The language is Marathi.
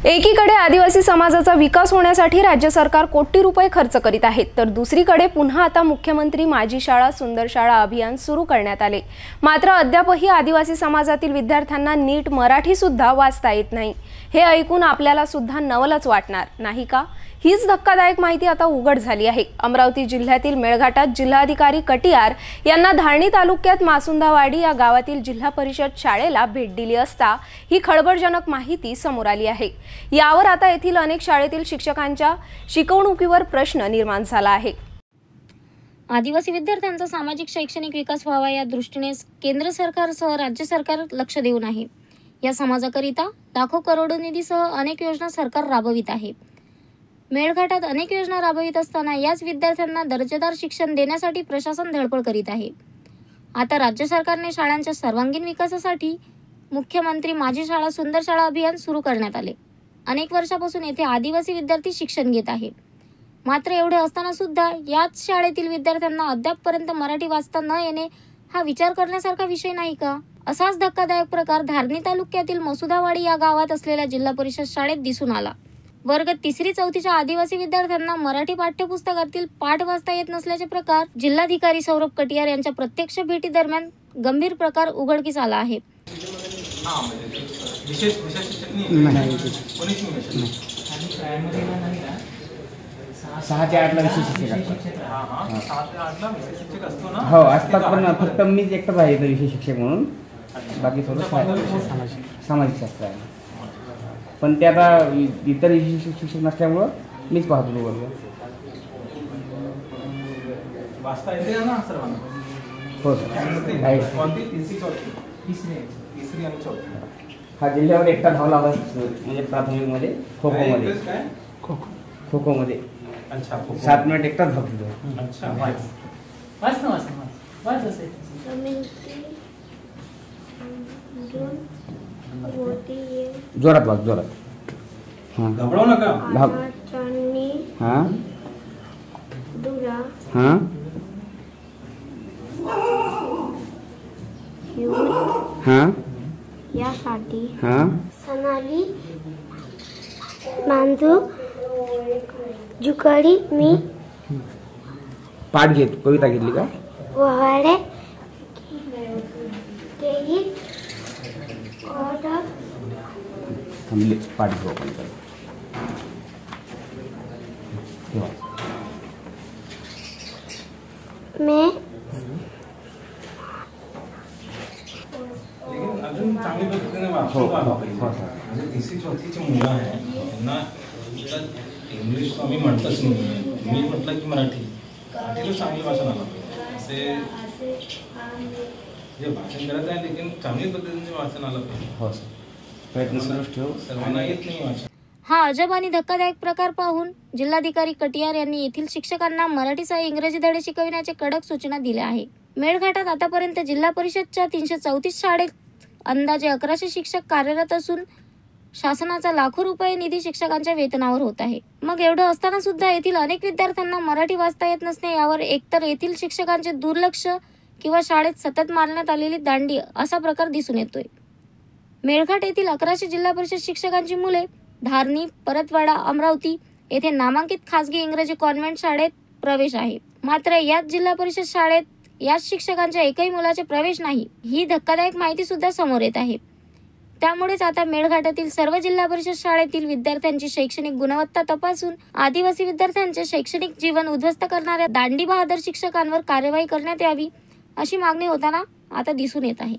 एकीकडे आदिवासी समाजाचा विकास होण्यासाठी राज्य सरकार कोटी रुपये खर्च करीत आहे, तर दुसरीकडे पुन्हा आता मुख्यमंत्री माझी शाळा सुंदर शाळा अभियान सुरू करण्यात आले। मात्र अद्यापही आदिवासी समाजातील विद्यार्थ्यांना नीट मराठी सुद्धा वाचता येत नाही। हे ऐकून आपल्याला सुद्धा नवलच वाटणार नाही का? हीच धक्कादायक माहिती आता उघड झाली आहे। अमरावती जिल्ह्यातील मेळघाटात जिल्हाधिकारी कटियार यांना धारणी तालुक्यात मासुंदावाडी या गावातील जिल्हा परिषद शाळेला भेट दिली असता ही खळबळजनक माहिती समोर आली आहे। यावर आता येथील अनेक शाळेतील शिक्षकांच्या शिकवणुकीवर प्रश्न निर्माण झाला आहे। आदिवासी विद्यार्थ्यांचा सामाजिक शैक्षणिक विकास व्हावा या दृष्टीने केंद्र सरकारसह राज्य सरकार लक्ष देऊन आहे। या समाजाकरिता लाखो करोडो निधीसह अनेक योजना सरकार राबवित आहे। मेळघाटात अनेक योजना राबवित असताना याच विद्यार्थ्यांना दर्जेदार शिक्षण देण्यासाठी प्रशासन धडपड करीत आहे। आता राज्य सरकारने शाळांच्या सर्वांगीण विकासासाठी मुख्यमंत्री माझी शाळा सुंदर शाळा अभियान सुरू करण्यात आले। अनेक वर्षापासून येथे आदिवासी विद्यार्थी शिक्षण घेत आहे। मात्र एवढे असताना सुद्धा याच शाळेतील विद्यार्थ्यांना अद्यापपर्यंत मराठी वाचता न येणे हा विचार करण्यासारखा विषय नाही का? असाच धक्कादायक प्रकार धारणी तालुक्यातील मसुदावाडी या गावात असलेल्या जिल्हा परिषद शाळेत दिसून आला। वर्ग 3-4च्या आदिवासी विद्यार्थ्यांना मराठी पाठ्यपुस्तकातील पाठ वाचता येत नसल्याचे प्रकार जिल्हाधिकारी सौरभ कटियार यांच्या प्रत्यक्ष भेटी दरम्यान गंभीर प्रकार उघडकीस आला आहे। सहा ते 8 विशेष शिक्षक हो असतात, पण फक्त मीच एकटाच आहे विशेष शिक्षक म्हणून, बाकी सर्व सामाजिक शास्त्र आहे। पण ते आता इतर शिक्षक नसल्यामुळं मीच पाहतो वर्ग। वाचता येते ना सर्वांना? हो सर। कोणती? तिसरी आणि चौथी। हा जिल्ह्यावर एकटा धावला होता, म्हणजे प्राथमिकमध्ये खो-खोमध्ये खो-खोमध्ये। अच्छा, 7 मिनिट एकटाच धावतो। अच्छा, जोरात वाच, जोरात। हाँ, घबराऊ नका। हाँ हाँ हाँ यासाठी हाँ सनाली मांजू जुकडी मी पाठ घेत कविता घेतली का? वहाडे तेही ऑर्डर थांबले पाठ घेऊ आपण। मैं अजून चांगली पद्धतीने वाचतो आला पाहिजे। म्हणजे 3री-4थीची मुलं आहे, त्यांना इंग्लिश आम्ही म्हणतच नाही, मी म्हटलं की मराठीला चांगली वाचन आलं पाहिजे। असे जे भाषण करत आहे लेकिन चांगली पद्धतीने वाचन आलं पाहिजे। हो सर, प्रयत्न सुरूच ठेवू। सर्वांना येत नाही वाचन। हा अजब आणि धक्कादायक प्रकार पाहून जिल्हाधिकारी कटियार यांनी येथील शिक्षकांना मराठीसह इंग्रजी धडे शिकविण्याचे कडक सूचना दिल्या आहे। मेळघाटात आतापर्यंत जिल्हा परिषदच्या 334 शाळेत अंदाजे 1100 शिक्षक कार्यरत असून शासनाचा लाखो रुपये निधी शिक्षकांच्या वेतनावर होत आहे। मग एवढं असताना सुद्धा येथील अनेक विद्यार्थ्यांना मराठी वाचता येत नसणे यावर एकतर येथील शिक्षकांचे दुर्लक्ष किंवा शाळेत सतत मारण्यात आलेली दांडी असा प्रकार दिसून येतोय। मेळघाट येथील 1100 जिल्हा परिषद शिक्षकांची मुले धारणी, परतवाडा, अमरावती येथे नामांकित खासगी इंग्रजी कॉन्व्हेंट शाळेत प्रवेश आहे। मात्र याच जिल्हा परिषद शाळेत याच शिक्षकांच्या एकही मुलाचे प्रवेश नाही, ही धक्कादायक माहिती सुद्धा समोर येत आहे। त्यामुळेच आता मेळघाटातील सर्व जिल्हा परिषद शाळेतील विद्यार्थ्यांची शैक्षणिक गुणवत्ता तपासून आदिवासी विद्यार्थ्यांचे शैक्षणिक जीवन उद्ध्वस्त करणाऱ्या दांडी बहादर शिक्षकांवर कार्यवाही करण्यात यावी अशी मागणी होताना आता दिसून येत आहे।